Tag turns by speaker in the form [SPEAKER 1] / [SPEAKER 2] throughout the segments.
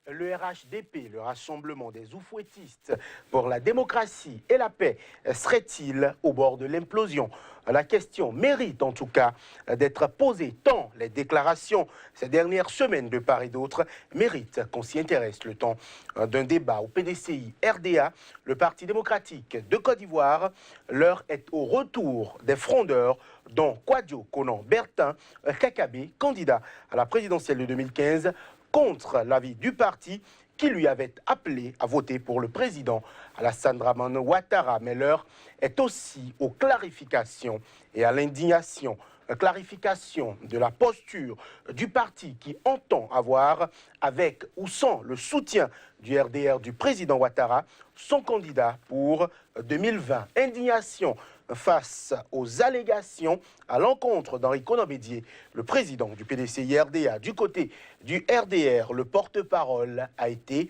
[SPEAKER 1] Le RHDP, le Rassemblement des Oufouettistes pour la démocratie et la paix, serait-il au bord de l'implosion? La question mérite en tout cas d'être posée, tant les déclarations ces dernières semaines de part et d'autre méritent qu'on s'y intéresse. Le temps d'un débat au PDCI RDA, le Parti démocratique de Côte d'Ivoire, l'heure est au retour des frondeurs dont Kouadio Konan Bertin Kakabe, candidat à la présidentielle de 2015, contre l'avis du parti qui lui avait appelé à voter pour le président Alassane Dramane Ouattara. Mais l'heure est aussi aux clarifications et à l'indignation. Clarification de la posture du parti qui entend avoir, avec ou sans le soutien du RDR du président Ouattara, son candidat pour 2020. Indignation face aux allégations à l'encontre d'Henri Konan Bédié, le président du PDCI-RDA. Du côté du RDR, le porte-parole a été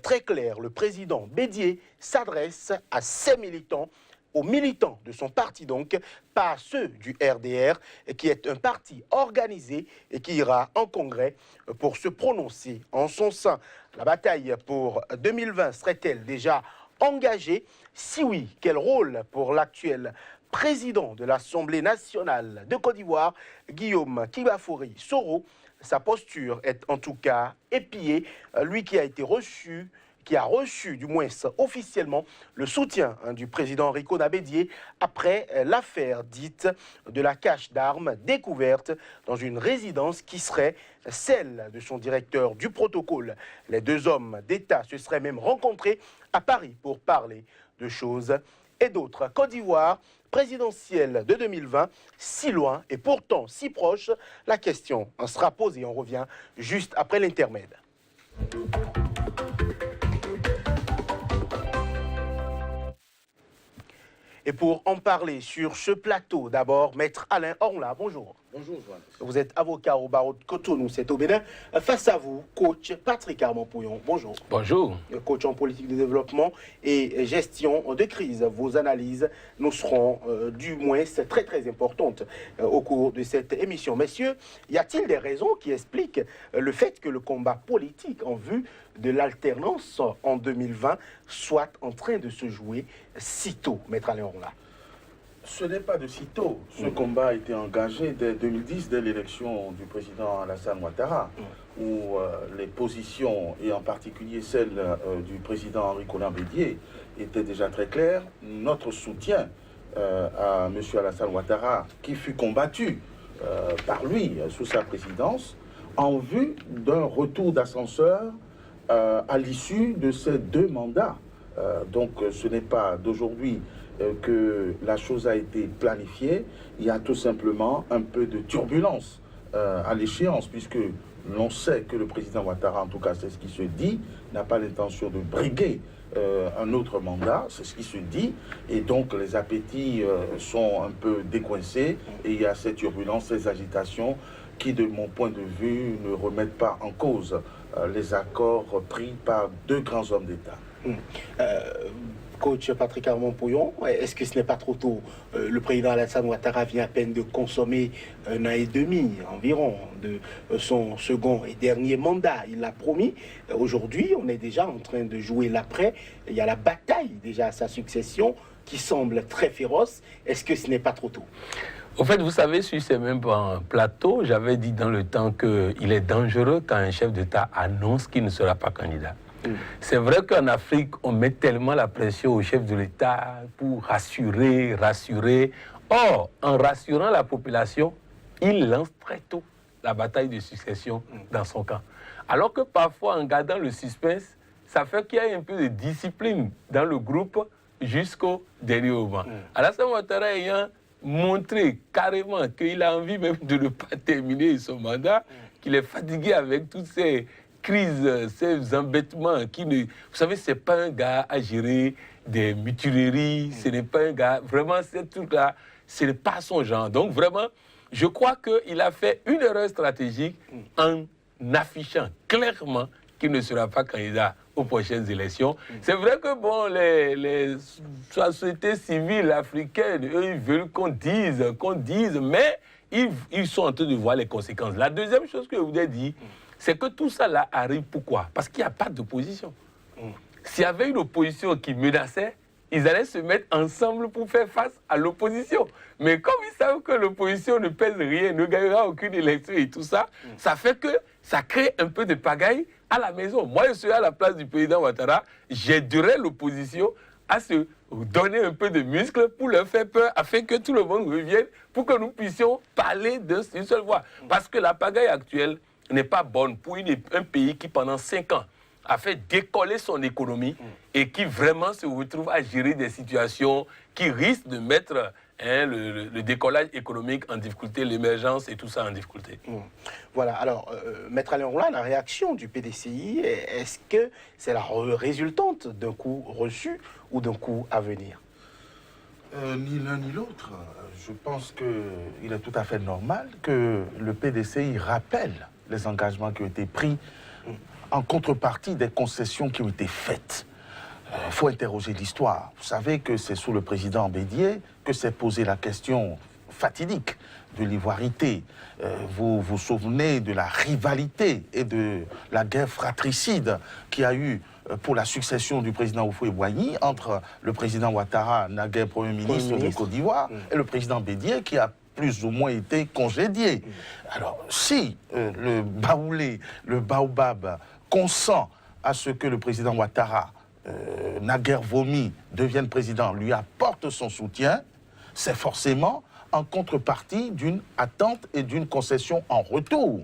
[SPEAKER 1] très clair. Le président Bédié s'adresse à ses militants, aux militants de son parti donc, pas à ceux du RDR, qui est un parti organisé et qui ira en congrès pour se prononcer en son sein. La bataille pour 2020 serait-elle déjà engagée? Si oui, quel rôle pour l'actuel président de l'Assemblée nationale de Côte d'Ivoire, Guillaume Kibafori Soro? Sa posture est en tout cas épiée, lui qui a reçu du moins officiellement le soutien du président Henri Konan Bédié après l'affaire dite de la cache d'armes découverte dans une résidence qui serait celle de son directeur du protocole. Les deux hommes d'État se seraient même rencontrés à Paris pour parler de choses et d'autres. Côte d'Ivoire, présidentielle de 2020, si loin et pourtant si proche, la question en sera posée. On revient juste après l'intermède. Et pour en parler sur ce plateau, d'abord, Maître Alain Ornla, bonjour.
[SPEAKER 2] Bonjour, Joanne.
[SPEAKER 1] Vous êtes avocat au barreau de Cotonou, c'est au Bénin. Face à vous, coach Patrick Armand-Pouillon, bonjour.
[SPEAKER 3] Bonjour.
[SPEAKER 1] Coach en politique de développement et gestion de crise. Vos analyses nous seront du moins très très importantes au cours de cette émission. Messieurs, y a-t-il des raisons qui expliquent le fait que le combat politique en vue de l'alternance en 2020 soit en train de se jouer si tôt, Maître Alain Ornla?
[SPEAKER 2] Ce n'est pas de si tôt. Ce combat a été engagé dès 2010, dès l'élection du président Alassane Ouattara, où les positions, et en particulier celle du président Henri Konan Bédié, étaient déjà très claires. Notre soutien à M. Alassane Ouattara, qui fut combattu par lui sous sa présidence, en vue d'un retour d'ascenseur à l'issue de ces deux mandats. Donc ce n'est pas d'aujourd'hui que la chose a été planifiée. Il y a tout simplement un peu de turbulence à l'échéance, puisque l'on sait que le président Ouattara, en tout cas c'est ce qui se dit, n'a pas l'intention de briguer un autre mandat, c'est ce qui se dit, et donc les appétits sont un peu décoincés, et il y a cette turbulence, ces agitations qui, de mon point de vue, ne remettent pas en cause les accords pris par deux grands hommes d'État.
[SPEAKER 1] Coach Patrick Armand-Pouillon, est-ce que ce n'est pas trop tôt? Le président Alassane Ouattara vient à peine de consommer 1 an et demi environ de son second et dernier mandat. Il l'a promis. Aujourd'hui, on est déjà en train de jouer l'après. Il y a la bataille déjà à sa succession qui semble très féroce. Est-ce que ce n'est pas trop tôt?
[SPEAKER 3] Au fait, vous savez, sur ces mêmes plateaux, j'avais dit dans le temps qu'il est dangereux quand un chef d'État annonce qu'il ne sera pas candidat. C'est vrai qu'en Afrique, on met tellement la pression au chef de l'État pour rassurer. Or, en rassurant la population, il lance très tôt la bataille de succession dans son camp. Alors que parfois, en gardant le suspense, ça fait qu'il y a un peu de discipline dans le groupe jusqu'au dernier moment. Alassane Ouattara ayant montré carrément qu'il a envie même de ne pas terminer son mandat, qu'il est fatigué avec toutes ces crises, ces embêtements, vous savez, ce n'est pas un gars à gérer des mutineries, ce n'est pas un gars, vraiment, ces trucs-là, ce n'est pas son genre. Donc, vraiment, je crois qu'il a fait une erreur stratégique en affichant clairement qu'il ne sera pas candidat aux prochaines élections. C'est vrai que, bon, les sociétés civiles africaines, eux, ils veulent qu'on dise, mais ils sont en train de voir les conséquences. La deuxième chose que je vous ai dit, c'est que tout ça là arrive pourquoi? Parce qu'il n'y a pas d'opposition. S'il y avait une opposition qui menaçait, ils allaient se mettre ensemble pour faire face à l'opposition. Mais comme ils savent que l'opposition ne pèse rien, ne gagnera aucune élection et tout ça, ça fait que ça crée un peu de pagaille à la maison. Moi, je suis à la place du président Ouattara, j'aiderais l'opposition à se donner un peu de muscle pour leur faire peur, afin que tout le monde revienne, pour que nous puissions parler d'une seule voix. Parce que la pagaille actuelle n'est pas bonne pour un pays qui, pendant 5 ans, a fait décoller son économie et qui vraiment se retrouve à gérer des situations qui risquent de mettre le décollage économique en difficulté, l'émergence et tout ça en difficulté.
[SPEAKER 1] Voilà, alors, Maître Alain Roula, la réaction du PDCI, est-ce que c'est la résultante d'un coup reçu ou d'un coup à venir?
[SPEAKER 2] Ni l'un ni l'autre. Je pense qu'il est tout à fait normal que le PDCI rappelle les engagements qui ont été pris en contrepartie des concessions qui ont été faites. Il faut interroger l'histoire. Vous savez que c'est sous le président Bédié que s'est posée la question fatidique de l'ivoirité. Vous vous souvenez de la rivalité et de la guerre fratricide qu'il y a eu pour la succession du président Houphouët-Boigny entre le président Ouattara, naguère Premier ministre de Côte d'Ivoire, et le président Bédié qui a plus ou moins été congédié. Alors, si le Baoulé, le Baobab, consent à ce que le président Ouattara, naguère vomi, devienne président, lui apporte son soutien, c'est forcément en contrepartie d'une attente et d'une concession en retour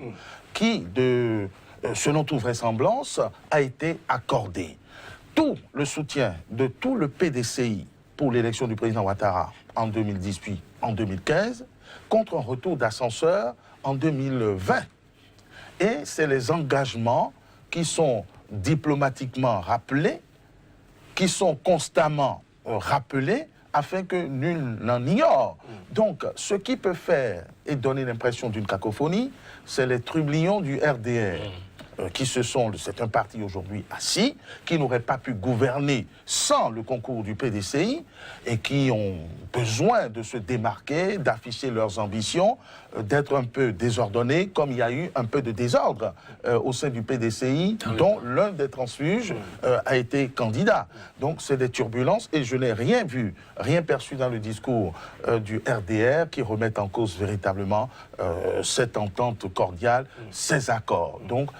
[SPEAKER 2] qui, selon toute vraisemblance, a été accordée. Tout le soutien de tout le PDCI pour l'élection du président Ouattara en 2010 puis en 2015, contre un retour d'ascenseur en 2020. Et c'est les engagements qui sont diplomatiquement rappelés, qui sont constamment rappelés, afin que nul n'en ignore. Donc, ce qui peut faire et donner l'impression d'une cacophonie, c'est les trublions du RDR, c'est un parti aujourd'hui assis, qui n'aurait pas pu gouverner sans le concours du PDCI et qui ont besoin de se démarquer, d'afficher leurs ambitions, d'être un peu désordonnés, comme il y a eu un peu de désordre au sein du PDCI, dont l'un des transfuges a été candidat. Donc c'est des turbulences et je n'ai rien vu, rien perçu dans le discours du RDR qui remette en cause véritablement cette entente cordiale, ces accords. Donc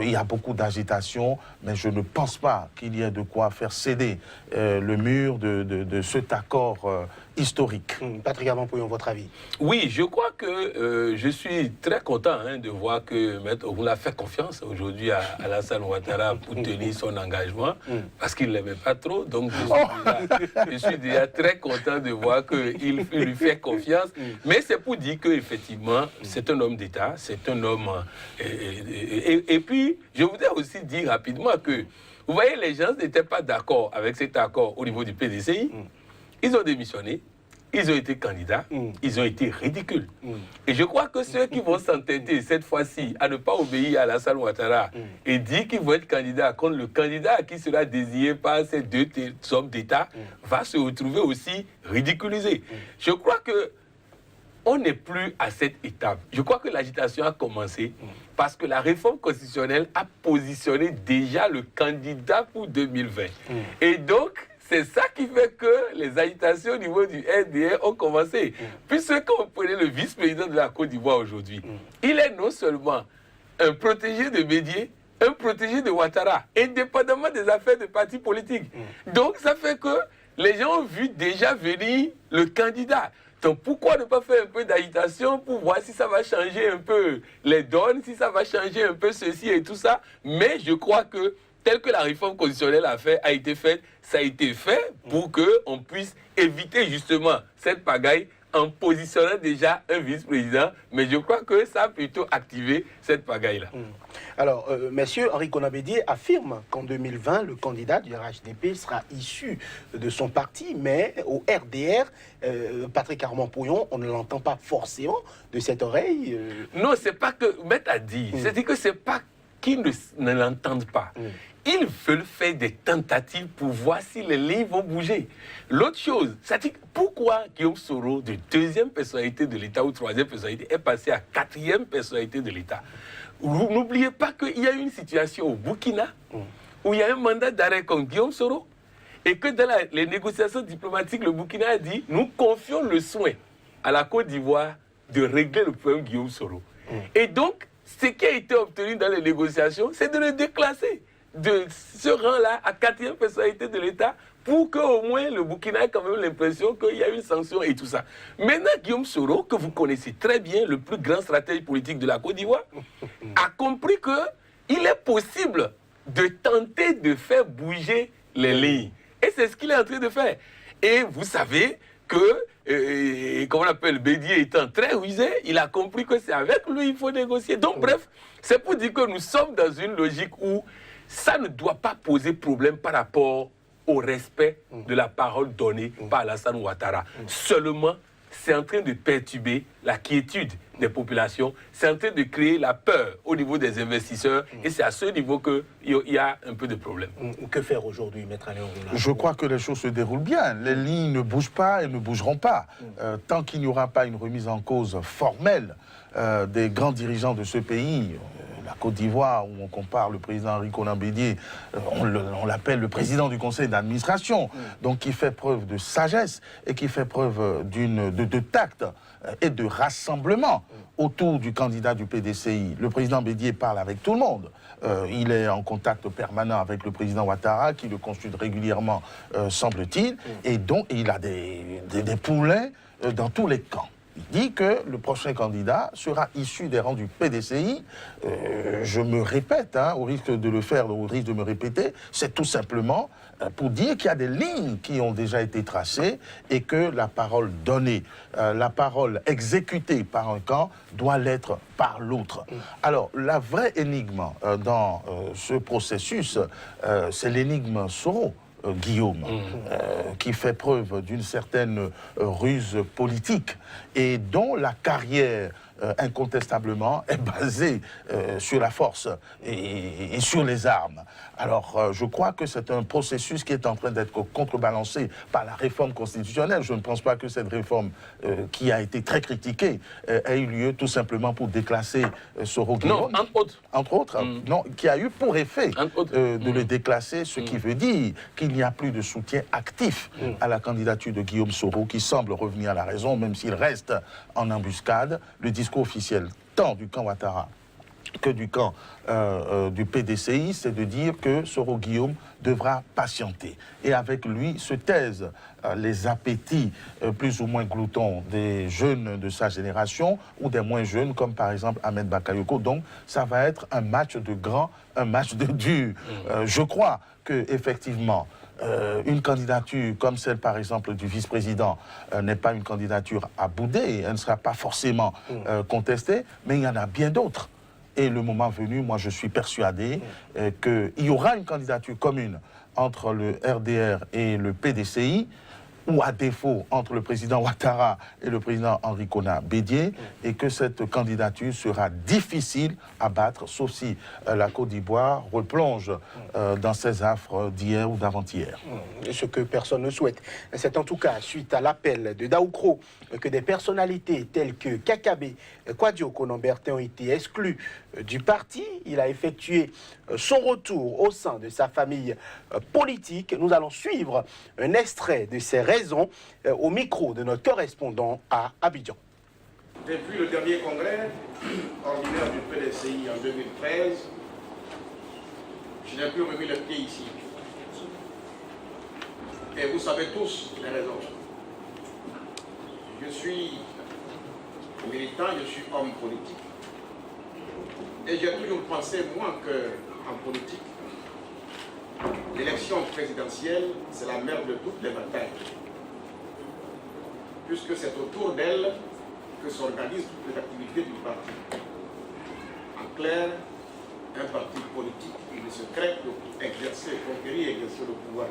[SPEAKER 2] il y a beaucoup d'agitation, mais je ne pense pas qu'il y ait de quoi faire céder le mur de cet accord historique.
[SPEAKER 1] Patrick Arman-Pouillon, votre avis?
[SPEAKER 3] Oui, je crois que je suis très content de voir que Maître Ogoula fait confiance aujourd'hui à Alassane Ouattara pour tenir son engagement, parce qu'il ne l'aimait pas trop. Donc je suis déjà très content de voir qu'il lui fait confiance. Mais c'est pour dire qu'effectivement, c'est un homme d'État, c'est un homme... Et puis, je voudrais aussi dire rapidement que, vous voyez, les gens n'étaient pas d'accord avec cet accord au niveau du PDCI. Ils ont démissionné, ils ont été candidats, ils ont été ridicules. Et je crois que ceux qui vont s'entêter cette fois-ci à ne pas obéir à Alassane Ouattara et dire qu'ils vont être candidats contre le candidat qui sera désigné par ces deux hommes d'État va se retrouver aussi ridiculisé. Je crois que on n'est plus à cette étape. Je crois que l'agitation a commencé parce que la réforme constitutionnelle a positionné déjà le candidat pour 2020. Et donc, c'est ça qui fait que les agitations au niveau du RDR ont commencé. Puisque quand vous prenez le vice-président de la Côte d'Ivoire aujourd'hui, il est non seulement un protégé de Bédié, un protégé de Ouattara, indépendamment des affaires de partis politiques. Donc ça fait que les gens ont vu déjà venir le candidat. Donc pourquoi ne pas faire un peu d'agitation pour voir si ça va changer un peu les donnes, si ça va changer un peu ceci et tout ça. Mais je crois que tel que la réforme constitutionnelle a été faite, ça a été fait pour qu'on puisse éviter justement cette pagaille en positionnant déjà un vice-président. Mais je crois que ça a plutôt activé cette pagaille-là.
[SPEAKER 1] Alors, messieurs, Henri Konan-Bédié affirme qu'en 2020, le candidat du RHDP sera issu de son parti, mais au RDR, Patrick Arman-Pouillon, on ne l'entend pas forcément de cette oreille.
[SPEAKER 3] Non, c'est pas que Maître a dit, c'est-à-dire que c'est pas qu'ils ne l'entendent pas. Ils veulent faire des tentatives pour voir si les lignes vont bouger. L'autre chose, c'est-à-dire pourquoi Guillaume Soro, de deuxième personnalité de l'État ou troisième personnalité, est passé à quatrième personnalité de l'État. n'oubliez pas qu'il y a une situation au Burkina où il y a un mandat d'arrêt contre Guillaume Soro et que dans les négociations diplomatiques, le Burkina a dit nous confions le soin à la Côte d'Ivoire de régler le problème Guillaume Soro. Et donc, ce qui a été obtenu dans les négociations, c'est de le déclasser de ce rang-là à 4e personnalité de l'État pour qu'au moins le Burkina ait quand même l'impression qu'il y a une sanction et tout ça. Maintenant, Guillaume Soro, que vous connaissez très bien, le plus grand stratège politique de la Côte d'Ivoire, a compris qu'il est possible de tenter de faire bouger les lignes. Et c'est ce qu'il est en train de faire. Et vous savez que, comment on appelle, Bédié étant très rusé, il a compris que c'est avec lui qu'il faut négocier. Donc bref, c'est pour dire que nous sommes dans une logique où ça ne doit pas poser problème par rapport au respect de la parole donnée par Alassane Ouattara. Seulement, c'est en train de perturber la quiétude des populations, c'est en train de créer la peur au niveau des investisseurs, et c'est à ce niveau qu'il y a un peu de problème.
[SPEAKER 1] Que faire aujourd'hui, Maître Alain Oruna?
[SPEAKER 2] Je crois que les choses se déroulent bien. Les lignes ne bougent pas et ne bougeront pas. Tant qu'il n'y aura pas une remise en cause formelle des grands dirigeants de ce pays, la Côte d'Ivoire, où on compare le président Henri Konan Bédié, on l'appelle le président du conseil d'administration, donc qui fait preuve de sagesse et qui fait preuve de tact et de rassemblement autour du candidat du PDCI. Le président Bédié parle avec tout le monde. Il est en contact permanent avec le président Ouattara, qui le consulte régulièrement, semble-t-il, et donc il a des poulains dans tous les camps. Il dit que le prochain candidat sera issu des rangs du PDCI. Je me répète, au risque de le faire, au risque de me répéter, c'est tout simplement pour dire qu'il y a des lignes qui ont déjà été tracées et que la parole donnée, la parole exécutée par un camp doit l'être par l'autre. Alors, la vraie énigme dans ce processus, c'est l'énigme Soro. Guillaume, qui fait preuve d'une certaine ruse politique et dont la carrière incontestablement est basée sur la force et sur les armes. Alors, je crois que c'est un processus qui est en train d'être contrebalancé par la réforme constitutionnelle. Je ne pense pas que cette réforme, qui a été très critiquée, ait eu lieu tout simplement pour déclasser Soro Guillaume.
[SPEAKER 3] Non, entre autres.
[SPEAKER 2] Entre autres, non, qui a eu pour effet de le déclasser, ce qui veut dire qu'il n'y a plus de soutien actif à la candidature de Guillaume Soro, qui semble revenir à la raison, même s'il reste en embuscade. Le discours officiel, tant du camp Ouattara que du camp du PDCI, c'est de dire que Soro Guillaume devra patienter. Et avec lui se taisent les appétits plus ou moins gloutons des jeunes de sa génération ou des moins jeunes, comme par exemple Ahmed Bakayoko. Donc ça va être un match de grand, un match de dur. Je crois que effectivement, une candidature comme celle, par exemple, du vice-président n'est pas une candidature à bouder, elle ne sera pas forcément contestée, mais il y en a bien d'autres. Et le moment venu, moi je suis persuadé qu'il y aura une candidature commune entre le RDR et le PDCI, ou à défaut entre le président Ouattara et le président Henri Konan Bédié, et que cette candidature sera difficile à battre, sauf si la Côte d'Ivoire replonge dans ses affres d'hier ou d'avant-hier.
[SPEAKER 1] Ce que personne ne souhaite. C'est en tout cas suite à l'appel de Daoukro que des personnalités telles que Kakabe, Kwadio Konan-Bertin ont été exclus du parti. Il a effectué son retour au sein de sa famille politique. Nous allons suivre un extrait de ses raisons au micro de notre correspondant à Abidjan.
[SPEAKER 4] Depuis le dernier congrès ordinaire du PDCI en 2013, je n'ai plus remis le pied ici. Et vous savez tous les raisons. Je suis militant, je suis homme politique. Et j'ai toujours pensé, moi, qu'en politique, l'élection présidentielle, c'est la mère de toutes les batailles. Puisque c'est autour d'elle que s'organisent toutes les activités du parti. En clair, un parti politique, il ne se crée que pour exercer, conquérir et exercer le pouvoir.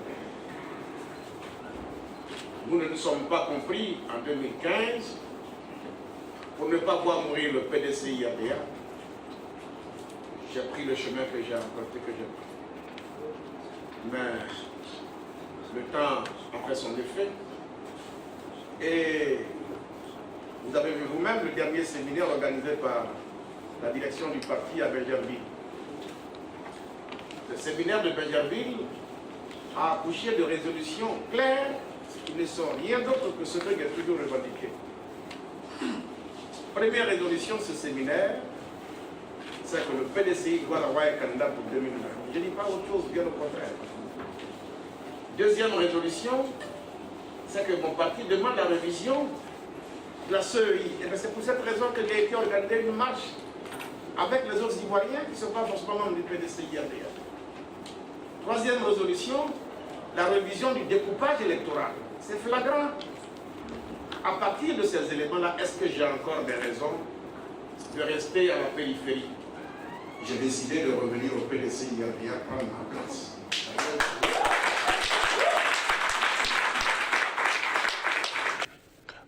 [SPEAKER 4] Nous ne nous sommes pas compris en 2015 pour ne pas voir mourir le PDCI ADA. J'ai pris le chemin que j'ai emprunté, que j'ai pris. Mais le temps a fait son effet. Et vous avez vu vous-même le dernier séminaire organisé par la direction du parti à Benjerville. Le séminaire de Benjerville a accouché de résolutions claires qui ne sont rien d'autre que ce que j'ai toujours revendiqué. Première résolution de ce séminaire, c'est que le PDCI doit avoir un candidat pour 2020. Je ne dis pas autre chose, bien au contraire. Deuxième résolution, c'est que mon parti demande la révision de la CEI. Et c'est pour cette raison que j'ai été organisé une marche avec les autres Ivoiriens qui ne sont pas forcément membres du PDCI d'ailleurs. Troisième résolution, la révision du découpage électoral. C'est flagrant. À partir de ces éléments-là, est-ce que j'ai encore des raisons de rester à la périphérie? J'ai décidé de revenir au PDCI prendre ma place.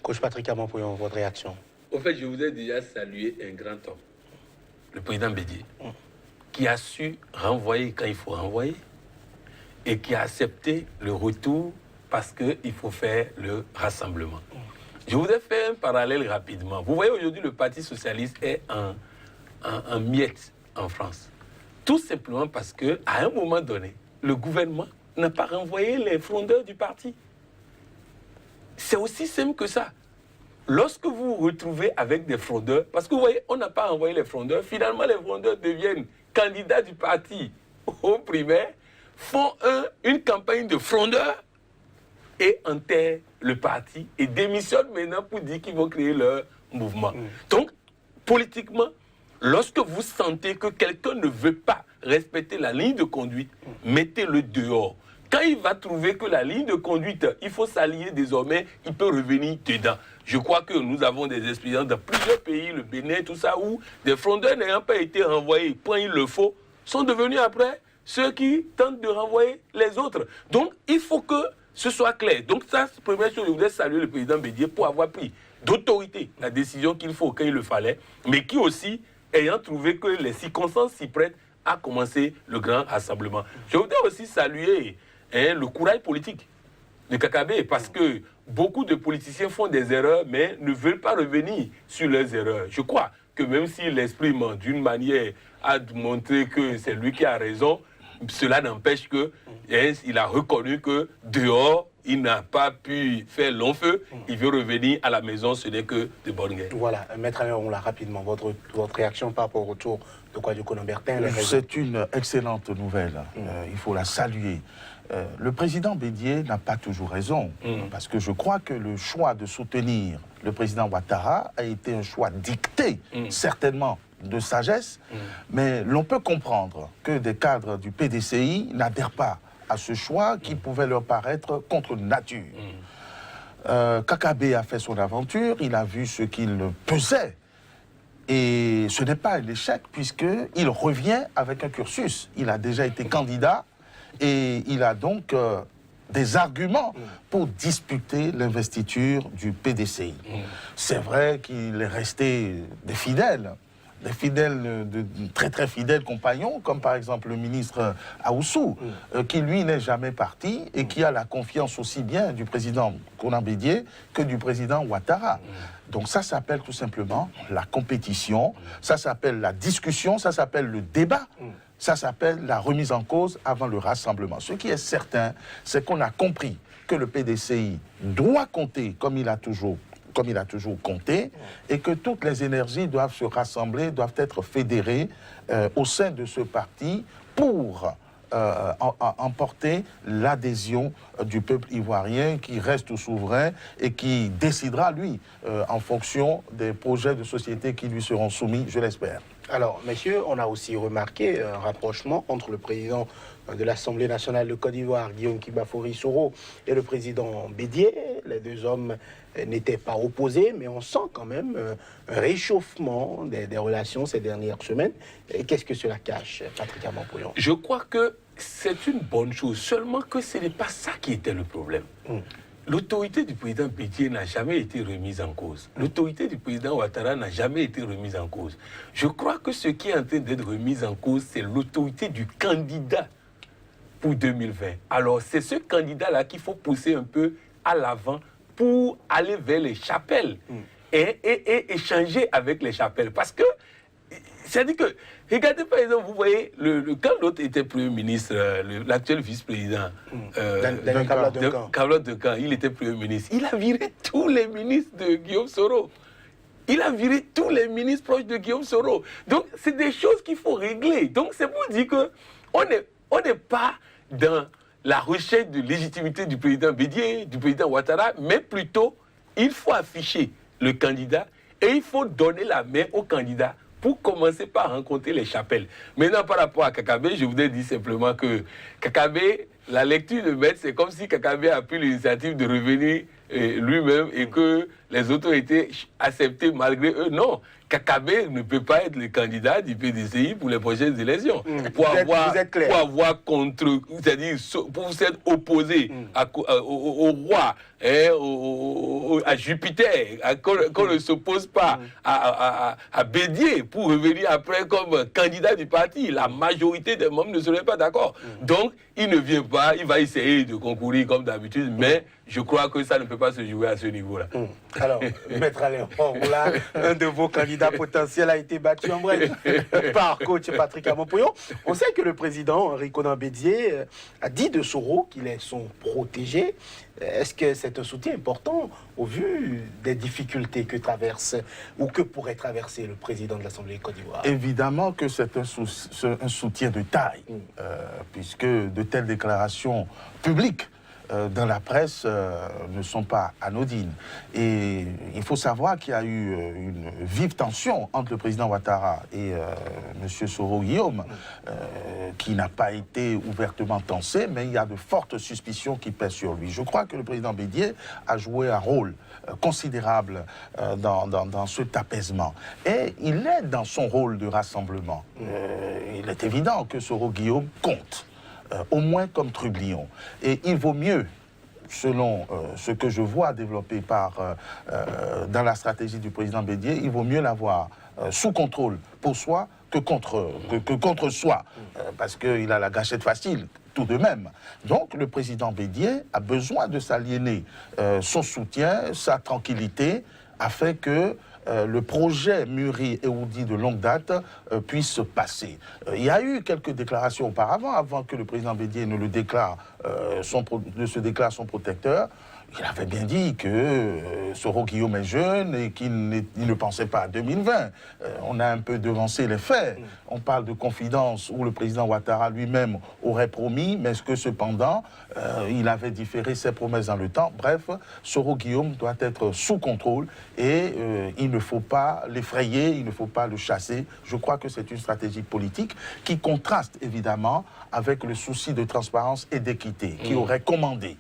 [SPEAKER 1] Coach Patrick Amampouyon, votre réaction?
[SPEAKER 3] Au fait, je voudrais déjà saluer un grand homme, le président Bédié, qui a su renvoyer quand il faut renvoyer et qui a accepté le retour parce qu'il faut faire le rassemblement. Je voudrais faire un parallèle rapidement. Vous voyez, aujourd'hui, le Parti socialiste est en miettes en France. Tout simplement parce qu'à un moment donné, le gouvernement n'a pas renvoyé les frondeurs du parti. C'est aussi simple que ça. Lorsque vous vous retrouvez avec des fraudeurs, parce que vous voyez, on n'a pas envoyé les fraudeurs, finalement les fraudeurs deviennent candidats du parti au primaire, font une campagne de fraudeurs et enterrent le parti et démissionnent maintenant pour dire qu'ils vont créer leur mouvement. Donc, politiquement, lorsque vous sentez que quelqu'un ne veut pas respecter la ligne de conduite, mettez-le dehors. Quand il va trouver que la ligne de conduite, il faut s'allier désormais, il peut revenir dedans. Je crois que nous avons des expériences dans plusieurs pays, le Bénin, tout ça, où des frondeurs n'ayant pas été renvoyés quand il le faut, sont devenus après ceux qui tentent de renvoyer les autres. Donc, il faut que ce soit clair. Donc, ça, c'est la première chose, je voudrais saluer le président Bédié pour avoir pris d'autorité la décision qu'il faut quand il le fallait, mais qui aussi, ayant trouvé que les circonstances s'y prêtent, a commencé le grand rassemblement. Je voudrais aussi saluer le courage politique de Kakabé, parce que beaucoup de politiciens font des erreurs, mais ne veulent pas revenir sur leurs erreurs. Je crois que même s'il l'exprime d'une manière à montrer que c'est lui qui a raison, cela n'empêche qu'il a reconnu que dehors, il n'a pas pu faire long feu. Il veut revenir à la maison, ce n'est que de bonne guerre.
[SPEAKER 1] Voilà, Maître Alain, on l'a rapidement. Votre réaction par rapport au retour de Kouadio Konan-Bertin?
[SPEAKER 2] C'est une excellente nouvelle. Il faut la saluer. Le président Bédié n'a pas toujours raison, parce que je crois que le choix de soutenir le président Ouattara a été un choix dicté, certainement, de sagesse, mais l'on peut comprendre que des cadres du PDCI n'adhèrent pas à ce choix qui pouvait leur paraître contre nature. Kakabé a fait son aventure, il a vu ce qu'il pesait, et ce n'est pas un échec, puisqu'il revient avec un cursus. Il a déjà été candidat, et il a donc des arguments pour disputer l'investiture du PDCI. C'est vrai qu'il est resté des fidèles, de très très fidèles compagnons, comme par exemple le ministre Aoussou, qui lui n'est jamais parti et qui a la confiance aussi bien du président Konan Bédié que du président Ouattara. Donc ça s'appelle tout simplement la compétition, ça s'appelle la discussion, ça s'appelle le débat. Ça s'appelle la remise en cause avant le rassemblement. Ce qui est certain, c'est qu'on a compris que le PDCI doit compter comme il a toujours compté, et que toutes les énergies doivent se rassembler, doivent être fédérées au sein de ce parti pour emporter l'adhésion du peuple ivoirien qui reste souverain et qui décidera, lui, en fonction des projets de société qui lui seront soumis, je l'espère.
[SPEAKER 1] Alors, messieurs, on a aussi remarqué un rapprochement entre le président de l'Assemblée nationale de Côte d'Ivoire, Guillaume Kibafori Soro, et le président Bédié. Les deux hommes n'étaient pas opposés, mais on sent quand même un réchauffement des relations ces dernières semaines. Qu'est-ce que cela cache, Patrick Amampouyon?
[SPEAKER 3] Je crois que c'est une bonne chose, seulement que ce n'est pas ça qui était le problème. L'autorité du président Bédié n'a jamais été remise en cause. L'autorité du président Ouattara n'a jamais été remise en cause. Je crois que ce qui est en train d'être remis en cause, c'est l'autorité du candidat pour 2020. Alors, c'est ce candidat-là qu'il faut pousser un peu à l'avant pour aller vers les chapelles et échanger avec les chapelles. Parce que C'est-à-dire que, regardez par exemple, vous voyez, quand l'autre était Premier ministre, l'actuel vice-président, Carlos Decamps, il était Premier ministre, il a viré tous les ministres de Guillaume Soro. Il a viré tous les ministres proches de Guillaume Soro. Donc, c'est des choses qu'il faut régler. Donc, c'est pour dire qu'on n'est pas dans la recherche de légitimité du président Bédié, du président Ouattara, mais plutôt, il faut afficher le candidat et il faut donner la main au candidat pour commencer par rencontrer les chapelles. Maintenant, par rapport à Kakabe, je voudrais dire simplement que Kakabe, la lecture de Maître, c'est comme si Kakabe a pris l'initiative de revenir lui-même et que les autres ont été acceptés malgré eux. Non, Kakabe ne peut pas être le candidat du PDCI pour les prochaines élections. Pour avoir contre, c'est-à-dire pour s'être opposé au roi, à Jupiter, qu'on ne s'oppose pas à Bédié pour revenir après comme candidat du parti. La majorité des membres ne seraient pas d'accord. Donc, il ne vient pas, il va essayer de concourir comme d'habitude, mais je crois que ça ne peut pas se jouer à ce niveau-là.
[SPEAKER 1] Alors, Maître Alain Orla, un de vos candidats potentiels a été battu en bref par coach Patrick Amopoyon. On sait que le président Henri Konan Bédié a dit de Soro qu'il est son protégé. Est-ce que c'est un soutien important au vu des difficultés que traverse ou que pourrait traverser le président de l'Assemblée Côte d'Ivoire?
[SPEAKER 2] Évidemment que c'est un soutien de taille, puisque de telles déclarations publiques dans la presse ne sont pas anodines. Et il faut savoir qu'il y a eu une vive tension entre le président Ouattara et M. Soro Guillaume, qui n'a pas été ouvertement tensée, mais il y a de fortes suspicions qui pèsent sur lui. Je crois que le président Bédié a joué un rôle considérable dans cet apaisement. Et il est dans son rôle de rassemblement. Il est évident que Soro Guillaume compte. Au moins comme trublion. Et il vaut mieux, selon ce que je vois développé dans la stratégie du président Bédié, il vaut mieux l'avoir sous contrôle pour soi que contre soi, parce qu'il a la gâchette facile tout de même. Donc le président Bédié a besoin de s'aliéner son soutien, sa tranquillité, afin que le projet mûri et oudi de longue date puisse se passer. Il y a eu quelques déclarations auparavant, avant que le président Bédié ne se déclare son protecteur. Il avait bien dit que Soro Guillaume est jeune et qu'il ne pensait pas à 2020. On a un peu devancé les faits. On parle de confidence où le président Ouattara lui-même aurait promis, mais est-ce que cependant, il avait différé ses promesses dans le temps. Bref, Soro Guillaume doit être sous contrôle et il ne faut pas l'effrayer, il ne faut pas le chasser. Je crois que c'est une stratégie politique qui contraste évidemment avec le souci de transparence et d'équité, qui aurait commandé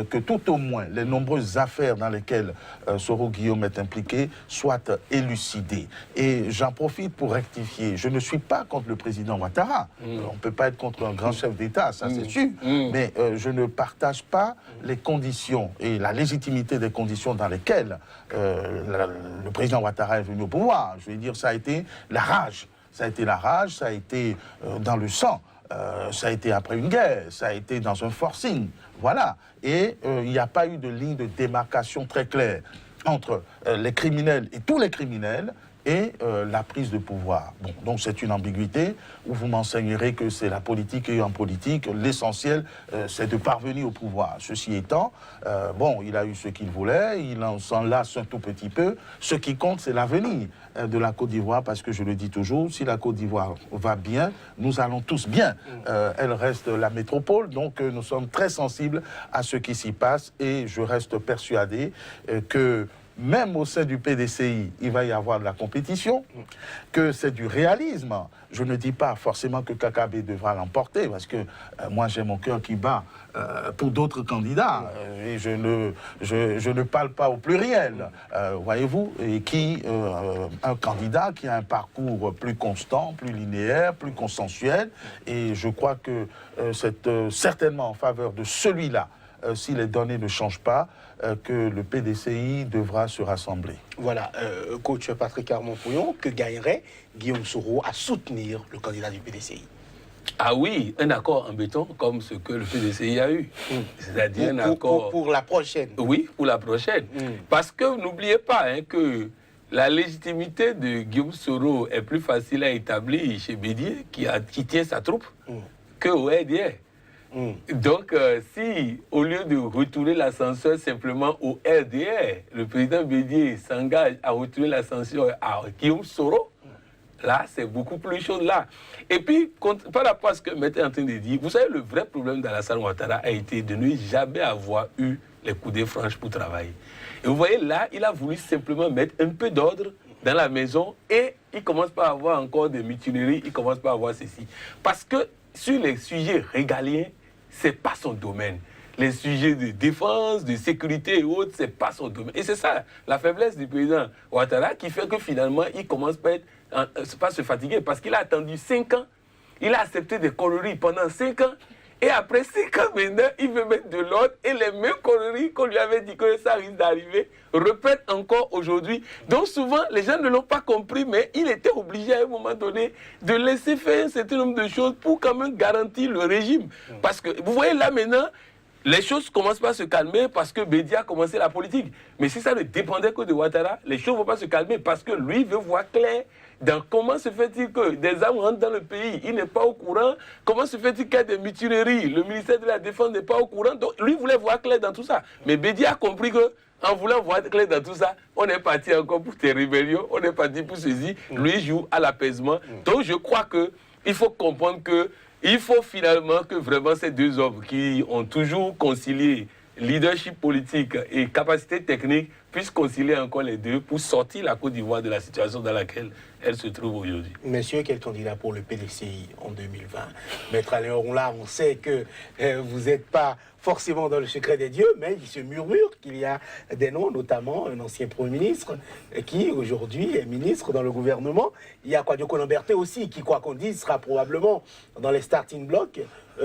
[SPEAKER 2] que tout au moins les nombreuses affaires dans lesquelles Soro Guillaume est impliqué soient élucidées. Et j'en profite pour rectifier. Je ne suis pas contre le président Ouattara. On ne peut pas être contre un grand chef d'État, ça c'est sûr. Mais je ne partage pas les conditions et la légitimité des conditions dans lesquelles le président Ouattara est venu au pouvoir. Je veux dire, ça a été la rage. Ça a été la rage, ça a été dans le sang. Ça a été après une guerre, ça a été dans un forcing, voilà. Et il n'y a pas eu de ligne de démarcation très claire entre les criminels et tous les criminels et la prise de pouvoir. Bon, donc c'est une ambiguïté où vous m'enseignerez que c'est la politique et en politique, l'essentiel c'est de parvenir au pouvoir. Ceci étant, bon, il a eu ce qu'il voulait, il s'en lasse un tout petit peu. Ce qui compte, c'est l'avenir de la Côte d'Ivoire, parce que je le dis toujours, si la Côte d'Ivoire va bien, nous allons tous bien. Elle reste la métropole, donc nous sommes très sensibles à ce qui s'y passe et je reste persuadé que même au sein du PDCI, il va y avoir de la compétition, que c'est du réalisme. Je ne dis pas forcément que Kakabe devra l'emporter, parce que moi j'ai mon cœur qui bat pour d'autres candidats, et je ne parle pas au pluriel, voyez-vous, et un candidat qui a un parcours plus constant, plus linéaire, plus consensuel, et je crois que c'est certainement en faveur de celui-là, si les données ne changent pas, que le PDCI devra se rassembler.
[SPEAKER 1] Voilà, coach Patrick Amopoyon, que gagnerait Guillaume Soro à soutenir le candidat du PDCI?
[SPEAKER 3] Ah oui, un accord en béton comme ce que le PDCI a eu. C'est-à-dire un accord...
[SPEAKER 1] Pour la prochaine.
[SPEAKER 3] Oui, pour la prochaine. Parce que n'oubliez pas que la légitimité de Guillaume Soro est plus facile à établir chez Bédié, qui tient sa troupe, qu'au RDR. Donc, si, au lieu de retourner l'ascenseur simplement au RDR, le président Bédié s'engage à retourner l'ascenseur à Guillaume Soro, là, c'est beaucoup plus chaud là. Et puis, par rapport à ce que Maître est en train de dire, vous savez, le vrai problème d'Alassane Ouattara a été de ne jamais avoir eu les coudées franches pour travailler. Et vous voyez, là, il a voulu simplement mettre un peu d'ordre dans la maison et il commence pas à avoir encore des mutineries, il commence pas à avoir ceci. Parce que sur les sujets régaliens, c'est pas son domaine. Les sujets de défense, de sécurité et autres, c'est pas son domaine. Et c'est ça, la faiblesse du président Ouattara qui fait que finalement, il commence pas à se fatiguer parce qu'il a attendu 5 ans. Il a accepté des conneries pendant 5 ans. Et après 5 ans maintenant, il veut mettre de l'ordre et les mêmes conneries qu'on lui avait dit que ça risque d'arriver répètent encore aujourd'hui. Donc souvent, les gens ne l'ont pas compris, mais il était obligé à un moment donné de laisser faire un certain nombre de choses pour quand même garantir le régime. Parce que vous voyez là maintenant, les choses commencent pas à se calmer parce que Bédia a commencé la politique. Mais si ça ne dépendait que de Ouattara, les choses ne vont pas se calmer parce que lui veut voir clair dans comment se fait-il que des armes rentrent dans le pays. Il n'est pas au courant. Comment se fait-il qu'il y a des mutineries? Le ministère de la Défense n'est pas au courant. Donc lui voulait voir clair dans tout ça. Mais Bédia a compris que en voulant voir clair dans tout ça, on est parti encore pour des rébellions, on est parti pour ceci. Lui joue à l'apaisement. Donc je crois qu'il faut comprendre que il faut finalement que vraiment ces deux hommes qui ont toujours concilié leadership politique et capacité technique puissent concilier encore les deux pour sortir la Côte d'Ivoire de la situation dans laquelle elle se trouve aujourd'hui.
[SPEAKER 1] Messieurs, quel candidat pour le PDCI en 2020? Maître Alain Ronlard, on sait que vous n'êtes pas forcément dans le secret des dieux, mais il se murmure qu'il y a des noms, notamment un ancien Premier ministre qui aujourd'hui est ministre dans le gouvernement. Il y a Kwadjoko Lamberté aussi, qui, quoi qu'on dise, sera probablement dans les starting blocks.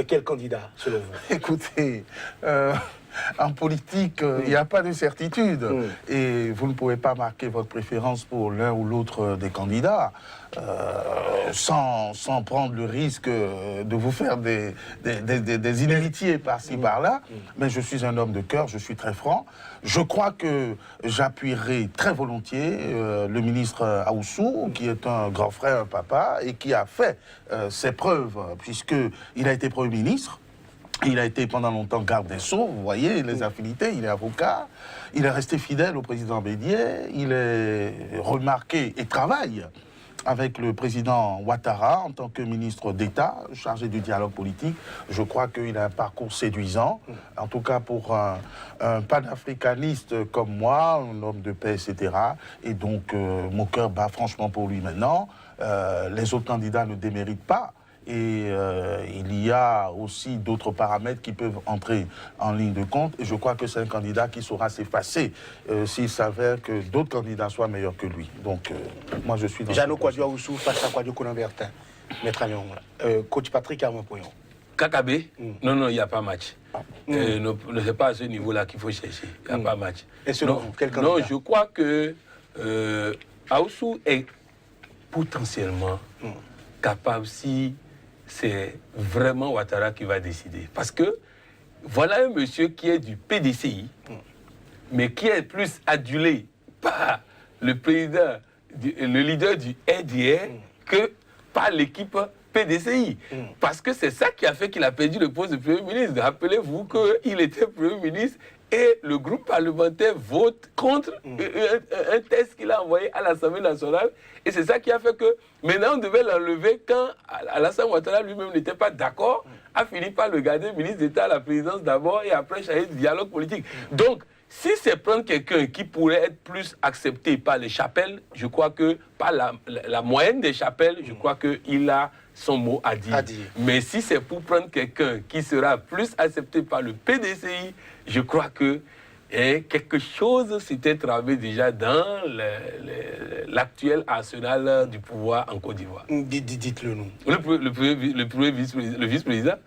[SPEAKER 1] Quel candidat, selon vous?
[SPEAKER 2] Écoutez, en politique, il n'y a pas de certitude. Et vous ne pouvez pas marquer votre préférence pour l'un ou l'autre des candidats sans prendre le risque de vous faire des inimitiés par-ci, par-là. Mais je suis un homme de cœur, je suis très franc. Je crois que j'appuierai très volontiers le ministre Aoussou, qui est un grand frère, un papa, et qui a fait ses preuves, puisqu'il a été Premier ministre. Il a été pendant longtemps garde des Sceaux, vous voyez les affinités, il est avocat, il est resté fidèle au président Bédié, il est remarqué et travaille avec le président Ouattara en tant que ministre d'État, chargé du dialogue politique. Je crois qu'il a un parcours séduisant, en tout cas pour un panafricaniste comme moi, un homme de paix, etc. Et donc mon cœur bat franchement pour lui maintenant. Les autres candidats ne déméritent pas. Et il y a aussi d'autres paramètres qui peuvent entrer en ligne de compte. Et je crois que c'est un candidat qui saura s'effacer s'il s'avère que d'autres candidats soient meilleurs que lui. Donc, moi, je suis dans...
[SPEAKER 1] Jeannot Kwadjo Aoussou face à Kwadjoko Lamberté. Maître Alain Ronlard. Coach Patrick Armand-Poyon.
[SPEAKER 3] Kakabe, non, il n'y a pas match. Ce n'est pas à ce niveau-là qu'il faut chercher. Il n'y a pas match.
[SPEAKER 1] Et selon vous, quel candidat?
[SPEAKER 3] Non, je crois que Aoussou est potentiellement capable si c'est vraiment Ouattara qui va décider. Parce que voilà un monsieur qui est du PDCI, mais qui est plus adulé par le président, le leader du RDR, que par l'équipe PDCI. Parce que c'est ça qui a fait qu'il a perdu le poste de Premier ministre. Rappelez-vous qu'il était Premier ministre et le groupe parlementaire vote contre un texte qu'il a envoyé à l'Assemblée nationale. Et c'est ça qui a fait que maintenant on devait l'enlever quand Alassane Ouattara lui-même n'était pas d'accord, a fini par le garder ministre d'État à la présidence d'abord et après chargé du dialogue politique. Donc, si c'est prendre quelqu'un qui pourrait être plus accepté par les chapelles, je crois que par la moyenne des chapelles, je crois qu'il a son mot à dire. Mais si c'est pour prendre quelqu'un qui sera plus accepté par le PDCI, je crois que quelque chose s'était tramé déjà dans l'actuel arsenal du pouvoir en Côte d'Ivoire.
[SPEAKER 1] Dites-le nous.
[SPEAKER 3] Le vice-président,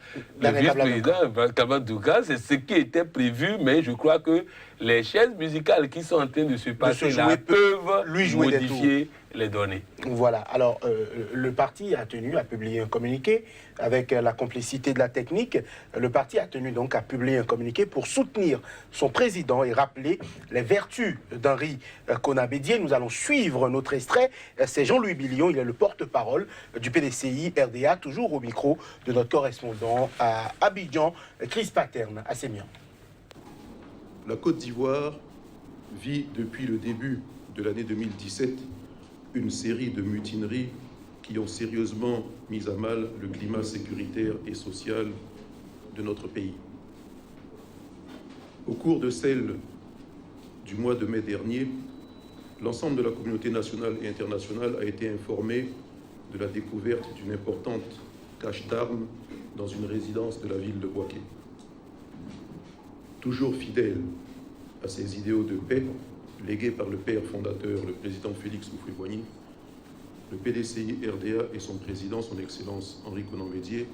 [SPEAKER 3] Kabandouka, c'est ce qui était prévu, mais je crois que les chaises musicales qui sont en train de se passer là peuvent modifier les données.
[SPEAKER 1] Voilà, alors le parti a tenu à publier un communiqué avec la complicité de la technique. Le parti a tenu donc à publier un communiqué pour soutenir son président et rappeler les vertus d'Henri Konan Bédié. Nous allons suivre notre extrait. C'est Jean-Louis Billion, il est le porte-parole du PDCI RDA, toujours au micro de notre correspondant à Abidjan, Chris Paterne, à Sémian.
[SPEAKER 5] La Côte d'Ivoire vit depuis le début de l'année 2017 une série de mutineries qui ont sérieusement mis à mal le climat sécuritaire et social de notre pays. Au cours de celle du mois de mai dernier, l'ensemble de la communauté nationale et internationale a été informé de la découverte d'une importante cache d'armes dans une résidence de la ville de Bouaké. Toujours fidèle à ses idéaux de paix, légués par le père fondateur, le président Félix Houphouët-Boigny, le PDCI RDA et son président, son Excellence Henri Konan Bédié,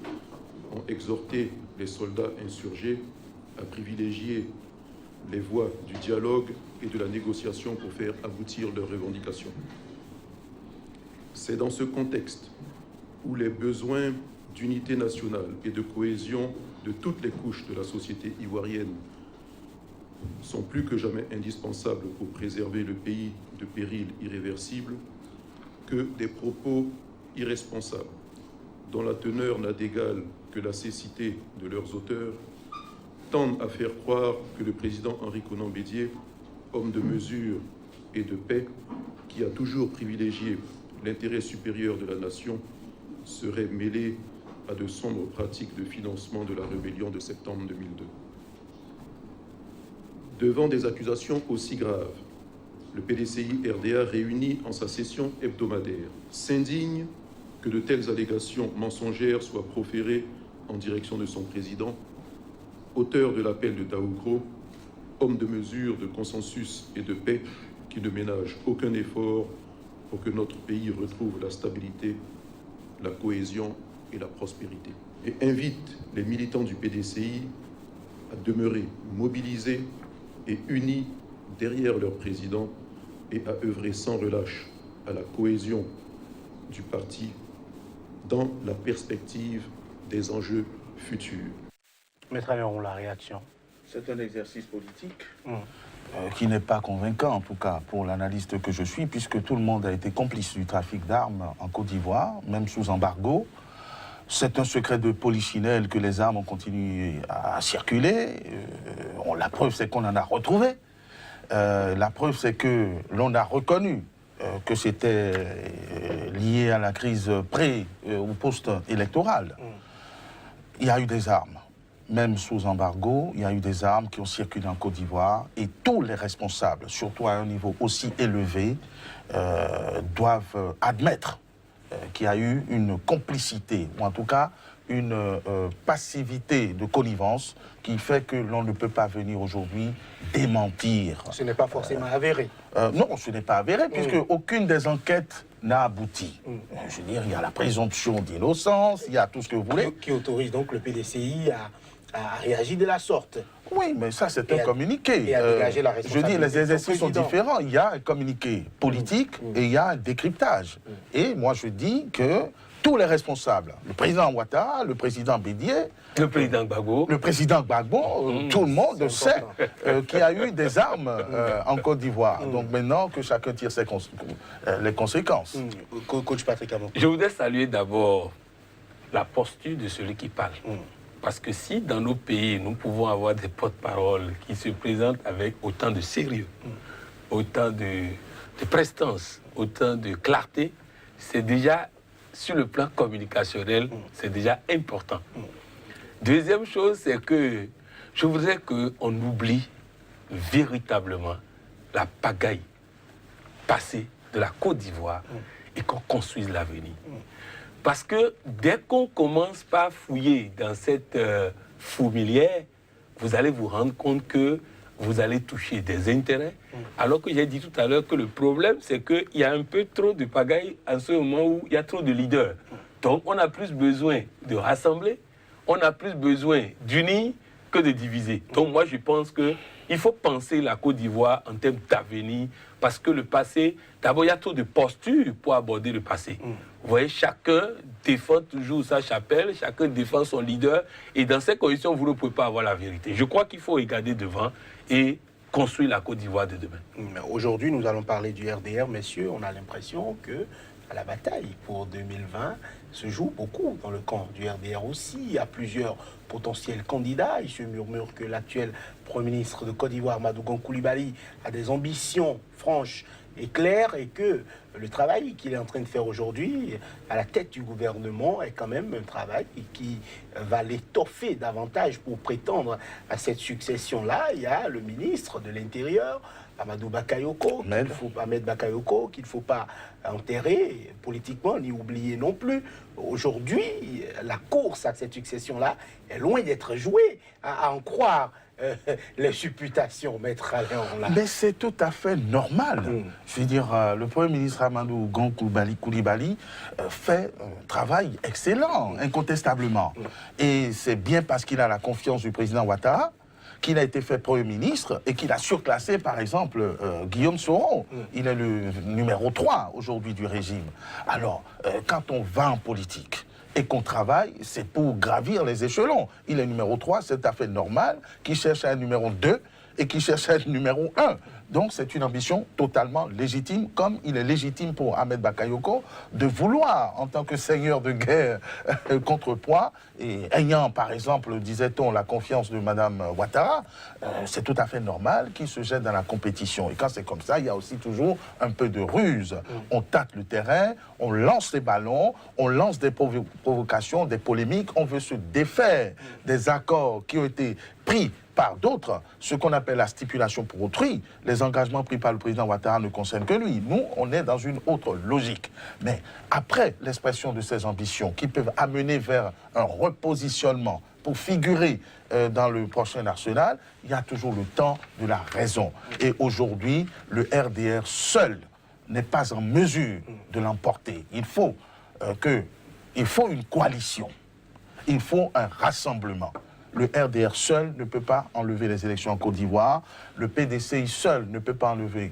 [SPEAKER 5] ont exhorté les soldats insurgés à privilégier les voies du dialogue et de la négociation pour faire aboutir leurs revendications. C'est dans ce contexte où les besoins d'unité nationale et de cohésion de toutes les couches de la société ivoirienne sont plus que jamais indispensables pour préserver le pays de périls irréversibles, que des propos irresponsables, dont la teneur n'a d'égal que la cécité de leurs auteurs, tendent à faire croire que le président Henri Konan Bédié, homme de mesure et de paix, qui a toujours privilégié l'intérêt supérieur de la nation, serait mêlé à de sombres pratiques de financement de la rébellion de septembre 2002. Devant des accusations aussi graves, le PDCI RDA réuni en sa session hebdomadaire s'indigne que de telles allégations mensongères soient proférées en direction de son président, auteur de l'appel de Daoukro, homme de mesure, de consensus et de paix qui ne ménage aucun effort pour que notre pays retrouve la stabilité, la cohésion et la prospérité. Et invite les militants du PDCI à demeurer mobilisés et unis derrière leur président et à œuvrer sans relâche à la cohésion du parti dans la perspective des enjeux futurs.
[SPEAKER 1] Maître Améron, la réaction.
[SPEAKER 2] C'est un exercice politique.
[SPEAKER 6] Qui n'est pas convaincant, en tout cas, pour l'analyste que je suis, puisque tout le monde a été complice du trafic d'armes en Côte d'Ivoire, même sous embargo. C'est un secret de polichinelle que les armes ont continué à circuler. La preuve, c'est qu'on en a retrouvé. La preuve, c'est que l'on a reconnu que c'était lié à la crise pré- ou post-électorale. Il y a eu des armes. Même sous embargo, il y a eu des armes qui ont circulé en Côte d'Ivoire et tous les responsables, surtout à un niveau aussi élevé, doivent admettre qu'il y a eu une complicité, ou en tout cas une passivité de connivence qui fait que l'on ne peut pas venir aujourd'hui démentir.
[SPEAKER 1] Ce n'est pas forcément avéré.
[SPEAKER 6] Non, ce n'est pas avéré, puisque aucune des enquêtes n'a abouti. Je veux dire, il y a la présomption d'innocence, il y a tout ce que vous voulez.
[SPEAKER 1] Qui autorise donc le PDCI à réagir de la sorte.
[SPEAKER 6] Oui, mais ça, c'est un communiqué.
[SPEAKER 1] Et à dégager la
[SPEAKER 6] je
[SPEAKER 1] responsabilité.
[SPEAKER 6] dis, les exercices sont
[SPEAKER 1] président.
[SPEAKER 6] différents. Il y a un communiqué politique et il y a un décryptage. Et moi, je dis que tous les responsables, le président Ouattara, le président Bédié,
[SPEAKER 3] Le président Gbagbo.
[SPEAKER 6] le président Gbagbo, tout le monde sait qu'il y a eu des armes en Côte d'Ivoire. Donc maintenant, que chacun tire les conséquences.
[SPEAKER 1] Coach Patrick Amon.
[SPEAKER 3] Je voudrais saluer d'abord la posture de celui qui parle. Parce que si dans nos pays, nous pouvons avoir des porte-paroles qui se présentent avec autant de sérieux, autant de prestance, autant de clarté, c'est déjà, sur le plan communicationnel, c'est déjà important. Deuxième chose, c'est que je voudrais qu'on oublie véritablement la pagaille passée de la Côte d'Ivoire et qu'on construise l'avenir. Parce que dès qu'on commence par fouiller dans cette fourmilière, vous allez vous rendre compte que vous allez toucher des intérêts. Alors que j'ai dit tout à l'heure que le problème, c'est qu'il y a un peu trop de pagaille en ce moment où il y a trop de leaders. Donc on a plus besoin de rassembler, on a plus besoin d'unir que de diviser. Donc moi, je pense qu'il faut penser la Côte d'Ivoire en termes d'avenir, parce que le passé, d'abord, il y a trop de postures pour aborder le passé. Vous voyez, chacun défend toujours sa chapelle, chacun défend son leader, et dans ces conditions, vous ne pouvez pas avoir la vérité. Je crois qu'il faut regarder devant et construire la Côte d'Ivoire de demain.
[SPEAKER 1] Aujourd'hui, nous allons parler du RDR, messieurs. On a l'impression que la bataille pour 2020 se joue beaucoup dans le camp du RDR aussi. Il y a plusieurs potentiels candidats. Il se murmure que l'actuel Premier ministre de Côte d'Ivoire, Amadou Gon Coulibaly, a des ambitions franches et claires, et que le travail qu'il est en train de faire aujourd'hui à la tête du gouvernement est quand même un travail qui va l'étoffer davantage pour prétendre à cette succession-là. Il y a le ministre de l'Intérieur, Amadou Bakayoko, Ahmed Bakayoko, qu'il ne faut pas enterrer politiquement ni oublier non plus. Aujourd'hui, la course à cette succession-là est loin d'être jouée, à en croire les supputations, maître Alain.
[SPEAKER 6] Mais c'est tout à fait normal. Je veux dire, le Premier ministre Amadou Gon Coulibaly fait un travail excellent, incontestablement. Et c'est bien parce qu'il a la confiance du président Ouattara qu'il a été fait Premier ministre et qu'il a surclassé, par exemple, Guillaume Soro. Il est le numéro 3 aujourd'hui du régime. Alors, quand on va en politique et qu'on travaille, c'est pour gravir les échelons. Il est numéro 3, c'est tout à fait normal, qu'il cherche un numéro 2 et qu'il cherche un numéro 1. Donc c'est une ambition totalement légitime, comme il est légitime pour Ahmed Bakayoko de vouloir, en tant que seigneur de guerre contrepoids, et ayant par exemple, disait-on, la confiance de Madame Ouattara, c'est tout à fait normal qu'il se jette dans la compétition. Et quand c'est comme ça, il y a aussi toujours un peu de ruse. On tâte le terrain, on lance les ballons, on lance des provocations, des polémiques, on veut se défaire des accords qui ont été pris par d'autres, ce qu'on appelle la stipulation pour autrui. Les engagements pris par le président Ouattara ne concernent que lui. Nous, on est dans une autre logique. Mais après l'expression de ces ambitions qui peuvent amener vers un repositionnement pour figurer dans le prochain arsenal, il y a toujours le temps de la raison. Et aujourd'hui, le RDR seul n'est pas en mesure de l'emporter. Il faut une coalition. Il faut un rassemblement. Le RDR seul ne peut pas enlever les élections en Côte d'Ivoire. Le PDCI seul ne peut pas enlever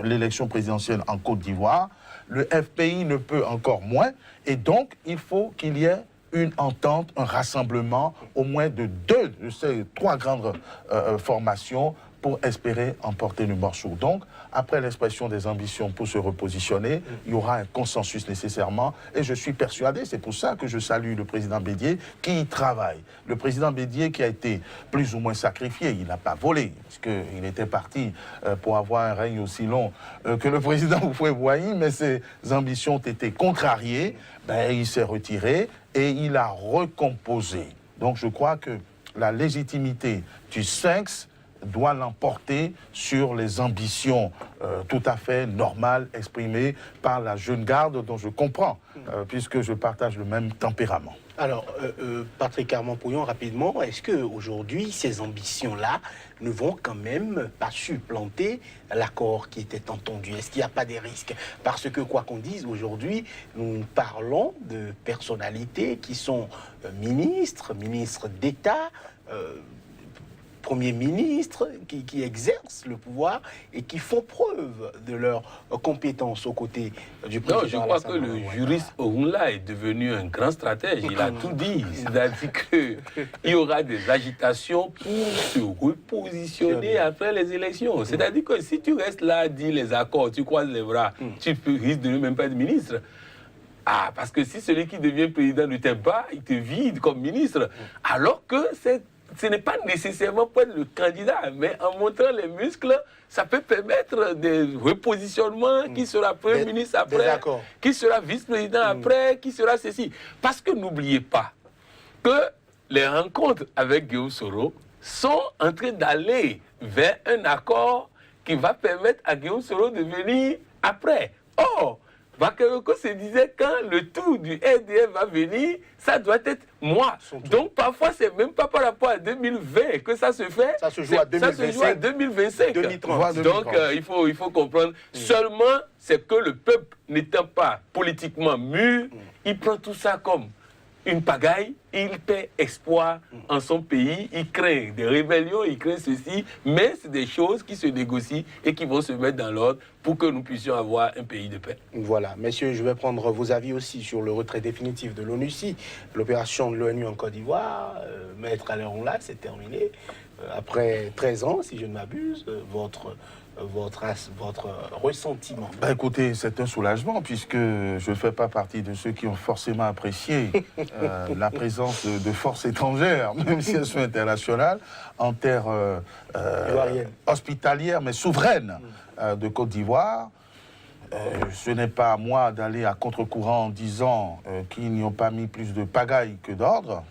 [SPEAKER 6] l'élection présidentielle en Côte d'Ivoire. Le FPI ne peut encore moins. Et donc, il faut qu'il y ait une entente, un rassemblement, au moins de deux de ces trois grandes formations pour espérer emporter le morceau. Donc, après l'expression des ambitions pour se repositionner, il y aura un consensus nécessairement. Et je suis persuadé, c'est pour ça que je salue le président Bédié qui y travaille. Le président Bédié qui a été plus ou moins sacrifié, il n'a pas volé, parce qu'il était parti pour avoir un règne aussi long que le président Houphouët-Boigny, mais ses ambitions ont été contrariées. Ben, il s'est retiré et il a recomposé. Donc, je crois que la légitimité du Sphinx doit l'emporter sur les ambitions tout à fait normales exprimées par la jeune garde dont je comprends, puisque je partage le même tempérament.
[SPEAKER 1] Alors, Patrick Armand-Pouillon, rapidement, est-ce qu'aujourd'hui, ces ambitions-là ne vont quand même pas supplanter l'accord qui était entendu? Est-ce qu'il n'y a pas des risques? Parce que, quoi qu'on dise, aujourd'hui, nous parlons de personnalités qui sont ministres d'État, Premier ministre, qui exercent le pouvoir et qui font preuve de leur compétence aux côtés du président.
[SPEAKER 3] Non, je crois que le juriste Ogunla est devenu un grand stratège. Il a tout dit. C'est-à-dire qu'il y aura des agitations pour se repositionner après les élections. C'est-à-dire que si tu restes là, dis les accords, tu croises les bras, tu risques de ne même pas être ministre. Ah, parce que si celui qui devient président ne t'aime pas, il te vide comme ministre. Alors que ce n'est pas nécessairement pour être le candidat, mais en montrant les muscles, ça peut permettre des repositionnements, qui sera Premier ministre après, qui sera vice-président après, qui sera ceci. Parce que n'oubliez pas que les rencontres avec Guillaume Soro sont en train d'aller vers un accord qui va permettre à Guillaume Soro de venir après. Or, Bakayoko se disait quand le tour du RDR va venir, ça doit être moi. Donc parfois, c'est même pas par rapport à 2020 que ça se fait.
[SPEAKER 1] Ça se joue à 2025.
[SPEAKER 3] Ça se joue à 2025.
[SPEAKER 1] 2030.
[SPEAKER 3] Donc il faut comprendre. Seulement, c'est que le peuple n'étant pas politiquement mûr, il prend tout ça comme une pagaille. il perd espoir en son pays, il crée des rébellions, il crée ceci, mais c'est des choses qui se négocient et qui vont se mettre dans l'ordre pour que nous puissions avoir un pays de paix.
[SPEAKER 1] Voilà, messieurs, je vais prendre vos avis aussi sur le retrait définitif de l'ONUCI. L'opération de l'ONU en Côte d'Ivoire, Maître Alain-Là, c'est terminé. Après 13 ans, si je ne m'abuse, votre ressentiment.
[SPEAKER 6] Bah écoutez, c'est un soulagement puisque je ne fais pas partie de ceux qui ont forcément apprécié la présence de forces étrangères, même si elles sont internationales, en terre hospitalière mais souveraine de Côte d'Ivoire. Ce n'est pas à moi d'aller à contre-courant en disant qu'ils n'y ont pas mis plus de pagaille que d'ordre.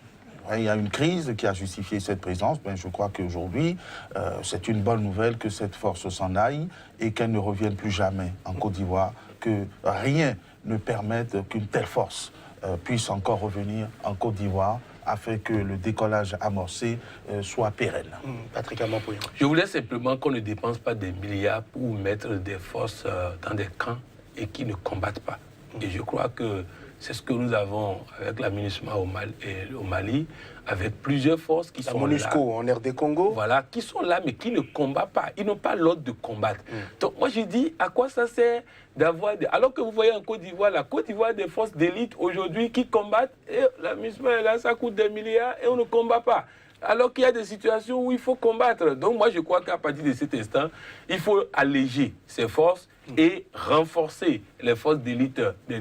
[SPEAKER 6] Il y a une crise qui a justifié cette présence. Ben, je crois qu'aujourd'hui, c'est une bonne nouvelle que cette force s'en aille et qu'elle ne revienne plus jamais en Côte d'Ivoire, que rien ne permette qu'une telle force puisse encore revenir en Côte d'Ivoire afin que le décollage amorcé soit pérenne.
[SPEAKER 1] Patrick Amampoyo.
[SPEAKER 3] Je voulais simplement qu'on ne dépense pas des milliards pour mettre des forces dans des camps et qui ne combattent pas. Et je crois que c'est ce que nous avons avec la MINUSMA au Mali, avec plusieurs forces qui sont
[SPEAKER 1] MONUSCO en RD Congo.
[SPEAKER 3] Voilà, qui sont là, mais qui ne combattent pas. Ils n'ont pas l'ordre de combattre. Donc moi, je dis, à quoi ça sert d'avoir... Alors que vous voyez en Côte d'Ivoire, la Côte d'Ivoire des forces d'élite aujourd'hui qui combattent, et la MINUSMA, là, ça coûte des milliards et on ne combat pas. Alors qu'il y a des situations où il faut combattre. Donc moi, je crois qu'à partir de cet instant, il faut alléger ces forces et renforcer les forces d'élite des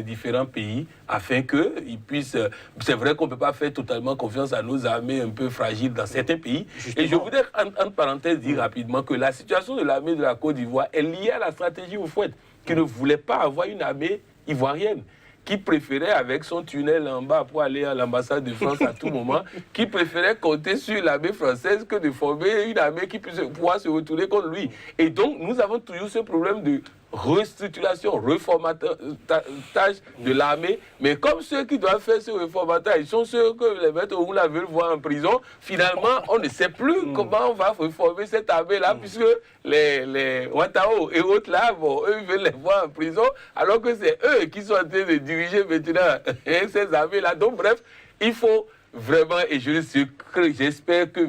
[SPEAKER 3] différents pays afin qu'ils puissent... C'est vrai qu'on ne peut pas faire totalement confiance à nos armées un peu fragiles dans certains pays. Justement. Et je voudrais, en parenthèse, dire rapidement que la situation de l'armée de la Côte d'Ivoire est liée à la stratégie Houphouët, qui ne voulait pas avoir une armée ivoirienne, qui préférait, avec son tunnel en bas pour aller à l'ambassade de France à tout moment, qui préférait compter sur l'armée française que de former une armée qui puisse pouvoir se retourner contre lui. Et donc, nous avons toujours ce problème de restructuration, reformatage de l'armée. Mais comme ceux qui doivent faire ce reformatage sont ceux que les maîtres Oula veulent voir en prison, finalement, on ne sait plus comment on va reformer cette armée-là, puisque les Ouattao et autres là, bon, eux veulent les voir en prison, alors que c'est eux qui sont en train de diriger maintenant ces armées-là. Donc, bref, il faut vraiment, et j'espère que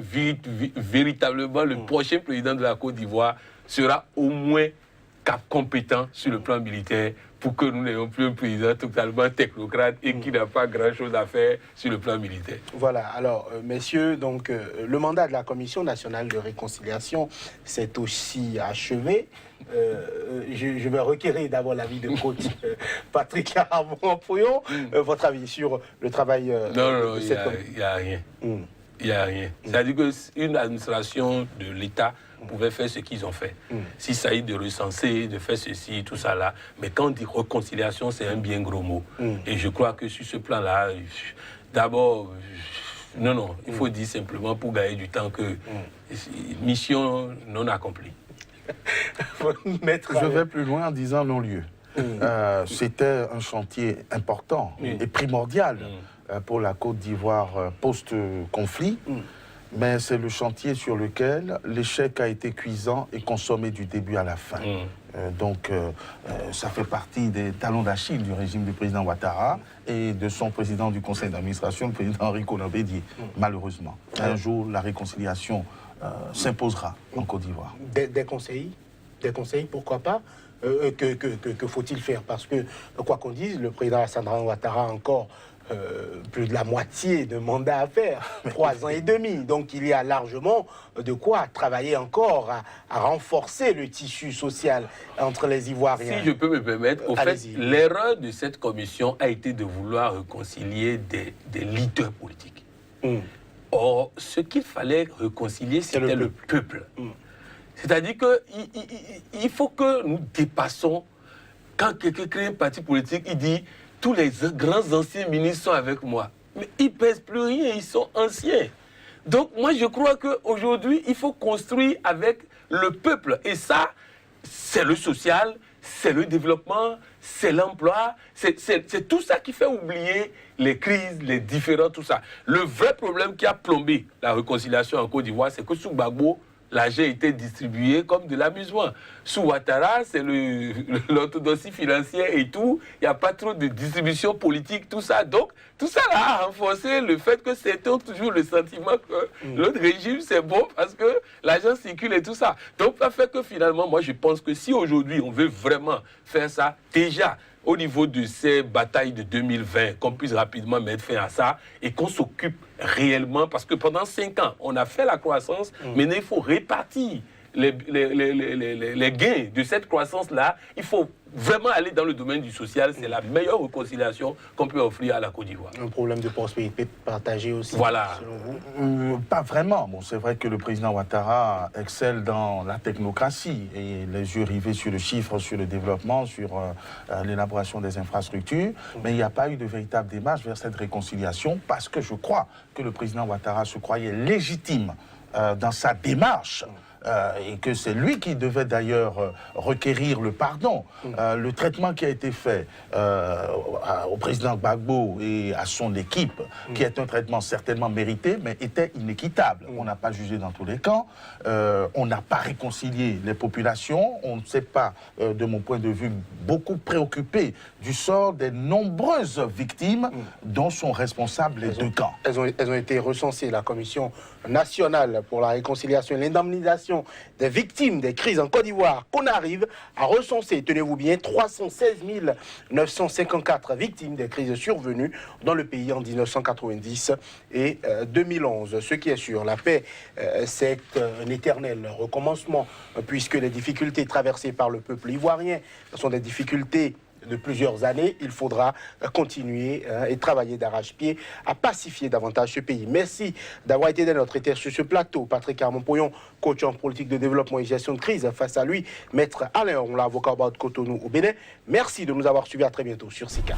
[SPEAKER 3] véritablement le prochain président de la Côte d'Ivoire sera au moins compétent sur le plan militaire pour que nous n'ayons plus un président totalement technocrate et qui n'a pas grand-chose à faire sur le plan militaire.
[SPEAKER 1] Voilà, alors, messieurs, donc, le mandat de la Commission nationale de réconciliation s'est aussi achevé. Je vais requérir d'abord l'avis de coach Patrick Amampoyo, votre avis sur le travail
[SPEAKER 3] de cette commission. Il n'y a rien. Il n'y a rien. C'est-à-dire qu'une administration de l'État pouvaient faire ce qu'ils ont fait. S'il s'agit de recenser, de faire ceci, tout ça là. Mais quand on dit réconciliation, c'est un bien gros mot. Et je crois que sur ce plan-là, d'abord, non, il faut dire simplement pour gagner du temps que mission non accomplie.
[SPEAKER 6] Je vais plus loin en disant non-lieu. C'était un chantier important et primordial pour la Côte d'Ivoire post-conflit. Mais c'est le chantier sur lequel l'échec a été cuisant et consommé du début à la fin. Donc, ça fait partie des talons d'Achille du régime du président Ouattara et de son président du conseil d'administration, le président Henri Konan Bédié, malheureusement. Un jour, la réconciliation s'imposera en Côte d'Ivoire.
[SPEAKER 1] Des conseils, pourquoi pas que faut-il faire? Parce que, quoi qu'on dise, le président Alassane Ouattara a encore plus de la moitié de mandat à faire, 3 ans et demi. Donc il y a largement de quoi travailler encore à renforcer le tissu social entre les Ivoiriens.
[SPEAKER 3] Si je peux me permettre, au fait, l'erreur de cette commission a été de vouloir réconcilier des leaders politiques. Or, ce qu'il fallait réconcilier, c'était le peuple. C'est-à-dire qu'il faut que nous dépassons, quand quelqu'un crée un parti politique, il dit tous les grands anciens ministres sont avec moi. Mais ils ne pèsent plus rien, ils sont anciens. Donc moi je crois qu'aujourd'hui, il faut construire avec le peuple. Et ça, c'est le social, c'est le développement, c'est l'emploi, c'est tout ça qui fait oublier les crises, les différends, tout ça. Le vrai problème qui a plombé la réconciliation en Côte d'Ivoire, c'est que sous Gbagbo, l'argent était distribué comme de l'amusement. Sous Ouattara, c'est l'orthodoxie financière et tout. Il n'y a pas trop de distribution politique, tout ça. Donc, tout ça là a renforcé le fait que certains ont toujours le sentiment que l'autre régime, c'est bon parce que l'argent circule et tout ça. Donc, ça fait que finalement, moi, je pense que si aujourd'hui, on veut vraiment faire ça, déjà, au niveau de ces batailles de 2020, qu'on puisse rapidement mettre fin à ça et qu'on s'occupe réellement, parce que pendant 5 ans, on a fait la croissance, maintenant il faut répartir les gains de cette croissance-là. Il faut vraiment aller dans le domaine du social. C'est la meilleure réconciliation qu'on peut offrir à la Côte d'Ivoire.
[SPEAKER 1] Un problème de prospérité partagé aussi,
[SPEAKER 3] voilà.
[SPEAKER 1] selon vous?
[SPEAKER 6] Pas vraiment. Bon, c'est vrai que le président Ouattara excelle dans la technocratie et les yeux rivés sur le chiffre, sur le développement, sur l'élaboration des infrastructures. Mais il n'y a pas eu de véritable démarche vers cette réconciliation parce que je crois que le président Ouattara se croyait légitime dans sa démarche. Et que c'est lui qui devait d'ailleurs requérir le pardon. Le traitement qui a été fait au président Gbagbo et à son équipe, qui est un traitement certainement mérité, mais était inéquitable. On n'a pas jugé dans tous les camps, on n'a pas réconcilié les populations, on ne s'est pas, de mon point de vue, beaucoup préoccupé du sort des nombreuses victimes dont sont responsables les deux camps.
[SPEAKER 1] Elles ont été recensées, la Commission nationale pour la réconciliation et l'indemnisation des victimes des crises en Côte d'Ivoire, qu'on arrive à recenser, tenez-vous bien, 316 954 victimes des crises survenues dans le pays en 1990 et 2011. Ce qui est sûr, la paix, c'est un éternel recommencement, puisque les difficultés traversées par le peuple ivoirien sont des difficultés de plusieurs années. Il faudra continuer et travailler d'arrache-pied à pacifier davantage ce pays. Merci d'avoir été dans notre éther sur ce plateau. Patrick Armand-Poyon, coach en politique de développement et gestion de crise. Face à lui, maître Alain Ormla, avocat au barreau de Cotonou au Bénin. Merci de nous avoir suivis. À très bientôt sur SICA.